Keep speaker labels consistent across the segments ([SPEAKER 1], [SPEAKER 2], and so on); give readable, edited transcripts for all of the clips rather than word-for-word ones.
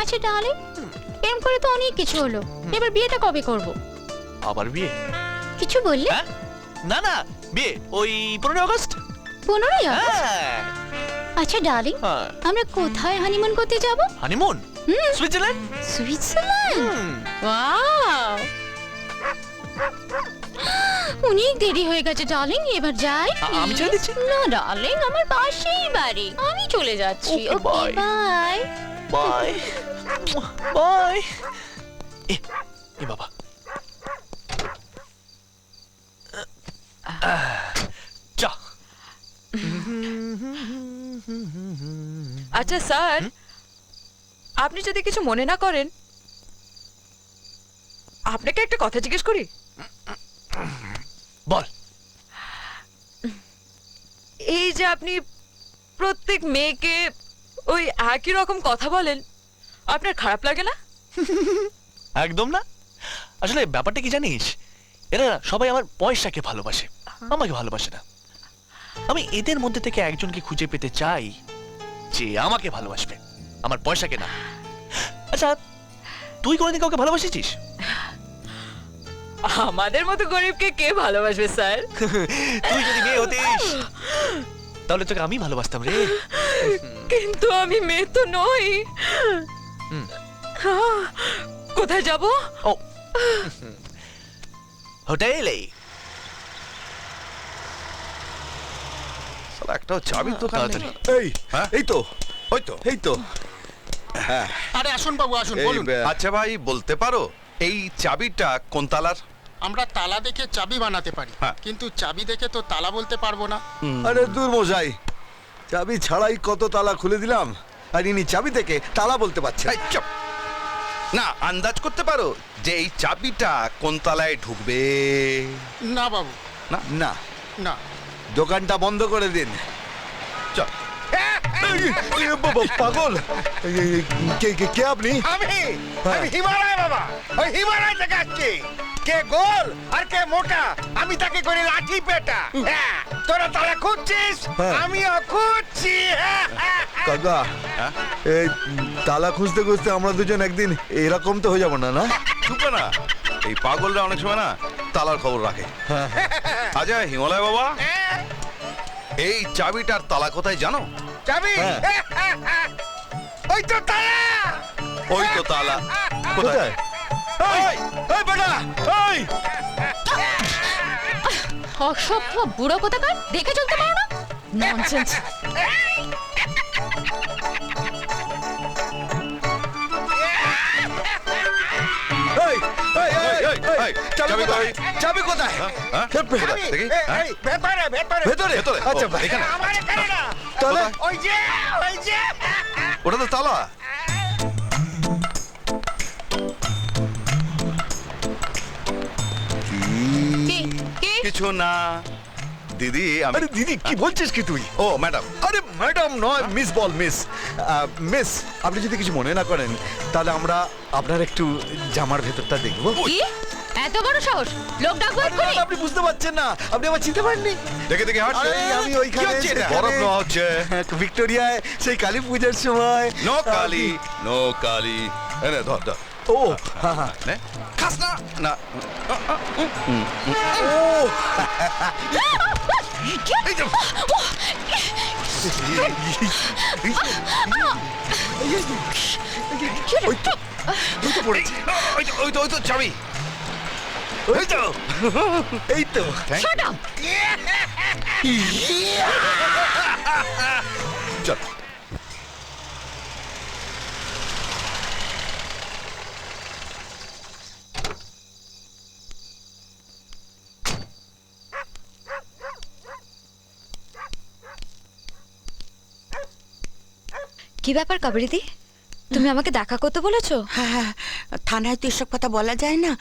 [SPEAKER 1] আচ্ছা ডার্লিং, প্রেম করে তো অনেক কিছু হলো, এবার বিয়েটা কবে করব?
[SPEAKER 2] আবার বিয়ে?
[SPEAKER 1] কিছু বললে?
[SPEAKER 2] হ্যাঁ? না না, বিয়ে ওই 15 আগস্ট।
[SPEAKER 1] 15ই আগস্ট?
[SPEAKER 2] হ্যাঁ।
[SPEAKER 1] আচ্ছা ডার্লিং,
[SPEAKER 2] হ্যাঁ।
[SPEAKER 1] আমরা কোথায় হানিমুন করতে যাব?
[SPEAKER 2] হানিমুন?
[SPEAKER 1] হুম।
[SPEAKER 2] সুইজারল্যান্ড।
[SPEAKER 1] সুইজারল্যান্ড? ওয়াও, অনেক দেরি হয়ে গেছে ডার্লিং, এবার যাই।
[SPEAKER 2] আমি ছেড়ে দিচ্ছি।
[SPEAKER 1] না ডার্লিং, আমার পাশেই বাড়ি, আমি চলে যাচ্ছি।
[SPEAKER 2] Okay,
[SPEAKER 1] okay
[SPEAKER 2] bye.
[SPEAKER 1] Bye.
[SPEAKER 2] Bye bye. এ বাবা, চা।
[SPEAKER 3] আচ্ছা স্যার, আপনি যদি কিছু মনে না করেন, আপনাকে একটা কথা জিজ্ঞেস করি।
[SPEAKER 2] বল।
[SPEAKER 3] এই যে আপনি প্রত্যেক মেয়েকে ওই একই রকম কথা বলেন, আপনার খারাপ লাগে না?
[SPEAKER 2] একদম না। আসলে ব্যাপারটা কি জানিস, এরা না সবাই আমার পয়সাকে ভালোবাসে, আমাকে ভালোবাসে না। আমি এদের মধ্যে থেকে একজনকে খুঁজে পেতে চাই যে আমাকে ভালোবাসবে, আমার পয়সাকে না। আচ্ছা, তুই কোনোদিন কাউকে ভালোবাসিছিস?
[SPEAKER 3] আমাদের মতো গরিবকে কে ভালোবাসবে স্যার?
[SPEAKER 2] তুই যদি মেয়ে হতিস তাহলে তোকে আমি ভালোবাসতাম রে।
[SPEAKER 3] কিন্তু আমি মেয়ে তো নই।
[SPEAKER 2] হুম।
[SPEAKER 3] কোথায় যাব?
[SPEAKER 2] ও, হোটেলে।
[SPEAKER 4] শালা একটাও চাবির দোকান নেই।
[SPEAKER 2] তাড়াতাড়ি।
[SPEAKER 5] এই
[SPEAKER 4] হ্যাঁ?
[SPEAKER 5] এই তো
[SPEAKER 4] ওই তো।
[SPEAKER 5] এই তো হ্যাঁ
[SPEAKER 6] আরে আসুন বাবু আসুন,
[SPEAKER 5] এই,
[SPEAKER 6] বলুন।
[SPEAKER 4] আচ্ছা ভাই, বলতে পারো এই চাবিটা কোন তালার?
[SPEAKER 6] আমরা তালা দেখে চাবি বানাতে পারি,
[SPEAKER 4] হ্যাঁ।
[SPEAKER 6] কিন্তু চাবি দেখে তো তালা বলতে পারবো না।
[SPEAKER 5] আরে দূর মশাই, চাবি ছাড়াই কত তালা খুলে দিলাম, আর ইনি চাবি থেকে তালা বলতে পারছেন।
[SPEAKER 4] এই, চুপ। না, আন্দাজ করতে পারো যে এই চাবিটা কোন তালায় ঢুকবে?
[SPEAKER 6] না বাবু,
[SPEAKER 4] না
[SPEAKER 5] না,
[SPEAKER 6] না।
[SPEAKER 5] দোকানটা বন্ধ করে দিন।
[SPEAKER 4] চল।
[SPEAKER 5] এই, বাবা, পাগল! কে কে কে আপনি?
[SPEAKER 7] আমি হিমালয় বাবা, ওই হিমালয় থেকে আসছি। কে গোল আর কে মোটা, আমি তাকে করে লাঠি পেটা। হ্যাঁ, তোরা তারা খুঁজছিস,
[SPEAKER 5] হ্যাঁ।
[SPEAKER 7] আমিও খুঁজছি।
[SPEAKER 5] কাকা,
[SPEAKER 4] হ্যাঁ?
[SPEAKER 5] এই তালা খুঁজতে খুঁজতে আমরা দুজন একদিন এরকম তো হয়ে যাবো না? না
[SPEAKER 4] ঢুকবে না। এই পাগলরা অনেক সময় না তালার খবর রাখে। আচ্ছা হিমালয় বাবা, এই চাবিটার তালা কোথায় জানো?
[SPEAKER 7] যাবি?
[SPEAKER 5] হ্যাঁ।
[SPEAKER 7] ওই তো তালা।
[SPEAKER 4] ওই তো তালা।
[SPEAKER 5] কোথায়? এই, এই বেটা, এই!
[SPEAKER 1] অসভ্য বুড়ো কোথাকার, দেখে চলতে পারো না? ননসেন্স।
[SPEAKER 5] এই, এই, এই,
[SPEAKER 4] এই,
[SPEAKER 5] এই,
[SPEAKER 4] এই,
[SPEAKER 5] চাবি
[SPEAKER 4] চাবি
[SPEAKER 5] কোথায়?
[SPEAKER 4] কই?
[SPEAKER 5] চাবি কোথায়?
[SPEAKER 4] হ্যাঁ?
[SPEAKER 5] কোথায়?
[SPEAKER 4] দেখি।
[SPEAKER 7] এই,
[SPEAKER 4] হ্যাঁ?
[SPEAKER 7] এই, ভেতরে ভেতরে
[SPEAKER 5] ভেতরে?
[SPEAKER 4] ভেতরে?
[SPEAKER 5] আচ্ছা,
[SPEAKER 4] ও, এখানে।
[SPEAKER 7] আমার এখানে না,
[SPEAKER 5] তাহলে?
[SPEAKER 4] কোথায়?
[SPEAKER 7] ওই যে ওই যে।
[SPEAKER 4] ওটা তো তালা।
[SPEAKER 1] কে কে?
[SPEAKER 4] কিছু না দিদি, আমি
[SPEAKER 5] আরে দিদি, কি বলছিস কি তুই?
[SPEAKER 4] ও ম্যাডাম।
[SPEAKER 5] আরে ম্যাডাম নয়, মিস বল, মিস। মিস, আপনি যদি কিছু মনে না করেন তাহলে আমরা আপনার একটু জামার ভেতরটা দেখবো।
[SPEAKER 1] কি? এত বড় সাহস, লোক ডাকবো
[SPEAKER 5] আরে
[SPEAKER 1] এক্ষুনি?
[SPEAKER 5] না, আপনি বুঝতে পারছেন না, আপনি আমার চিনতে পারেননি?
[SPEAKER 4] দেখে দেখে হাঁটছে।
[SPEAKER 5] আরে আমি
[SPEAKER 4] কি
[SPEAKER 5] ওইখানে
[SPEAKER 4] হচ্ছে এটা?
[SPEAKER 5] সেখানে-
[SPEAKER 4] বরফ নেওয়া হচ্ছে।
[SPEAKER 5] ভিক্টোরিয়ায় সেই কালী পূজার সময়।
[SPEAKER 4] নো কালি, নো কালি। এনে ধর ধর।
[SPEAKER 5] ও হ্যাঁ হ্যাঁ,
[SPEAKER 4] নে। খাস না। না।
[SPEAKER 5] ও
[SPEAKER 4] এই যে।
[SPEAKER 5] ওই তো, ওই তো পড়েছে।
[SPEAKER 4] ওই তো চাবি।
[SPEAKER 5] ওই তো, এই তো।
[SPEAKER 1] Shut up!
[SPEAKER 4] চল।
[SPEAKER 8] কি ব্যাপার কাবেরীদি, তুমি আমাকে দেখা করতে বলেছো?
[SPEAKER 9] হ্যাঁ হ্যাঁ, থানায় তো এসব কথা বলা যায় না।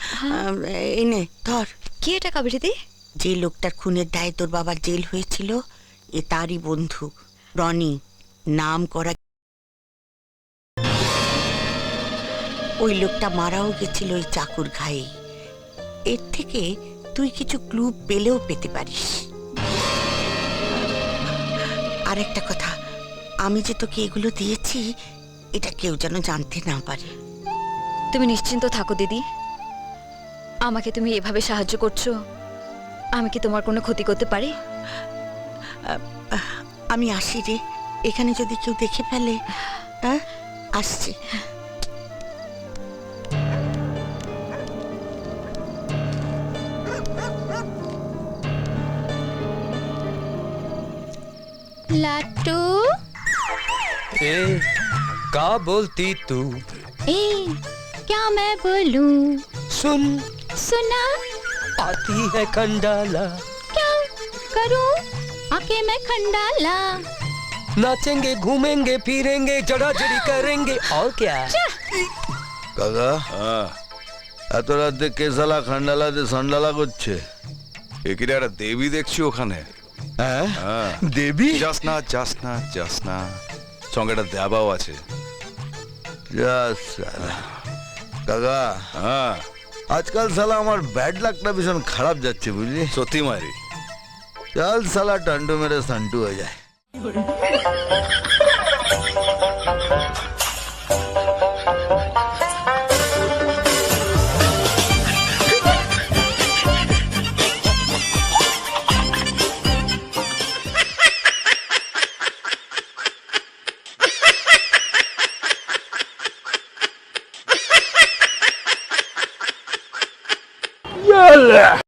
[SPEAKER 9] এই নে ধর।
[SPEAKER 8] কি এটা কাবেরীদি?
[SPEAKER 9] যে লোকটার খুনের দায়ে তোর বাবার জেল হয়েছিল, এ তারই বন্ধু রনি, নাম করা। ওই লোকটা মারাও গেছিল ওই চাকুর ঘায়ে। এর থেকে তুই কিছু ক্লু পেলেও পেতে পারিস। আর একটা কথা, আমি যে তোকে এগুলো দিয়েছি, এটা কেউ যেন জানতে না পারে।
[SPEAKER 8] তুমি নিশ্চিন্ত থাকো দিদি, আমাকে তুমি এভাবে সাহায্য করছো, আমি কি তোমার কোনো ক্ষতি করতে পারি?
[SPEAKER 9] আমি আসি রে, এখানে যদি কেউ দেখে ফেলে। হ্যাঁ, আসছি।
[SPEAKER 1] লাট্টু
[SPEAKER 10] ए, का बोलती तू?
[SPEAKER 1] ए क्या मैं बोलूं?
[SPEAKER 10] सुन,
[SPEAKER 1] सुना
[SPEAKER 10] आती है खंडाला,
[SPEAKER 1] क्या करूं? आके मैं खंडाला।
[SPEAKER 10] नाचेंगे घूमेंगे फिरेंगे जड़ा जड़ी करेंगे और क्या।
[SPEAKER 4] কাকা এত রাতে কেসালা খান্ডালাতে সন্ডালা করছে? একিরা একটা দেবী দেখছি ওখানে।
[SPEAKER 5] হ্যাঁ,
[SPEAKER 4] হ্যাঁ,
[SPEAKER 5] দেবী?
[SPEAKER 4] যাস না যাস না যাস না, সঙ্গে একটা দেবাও আছে।
[SPEAKER 5] যাস শালা। কাকা,
[SPEAKER 4] হ্যাঁ,
[SPEAKER 5] আজকাল শালা আমার ব্যাড লাকটা ভীষণ খারাপ যাচ্ছে বুঝলি।
[SPEAKER 4] সত্যি মারি।
[SPEAKER 5] চল শালা টান্টু মেরে সান্টু হয়ে যায়।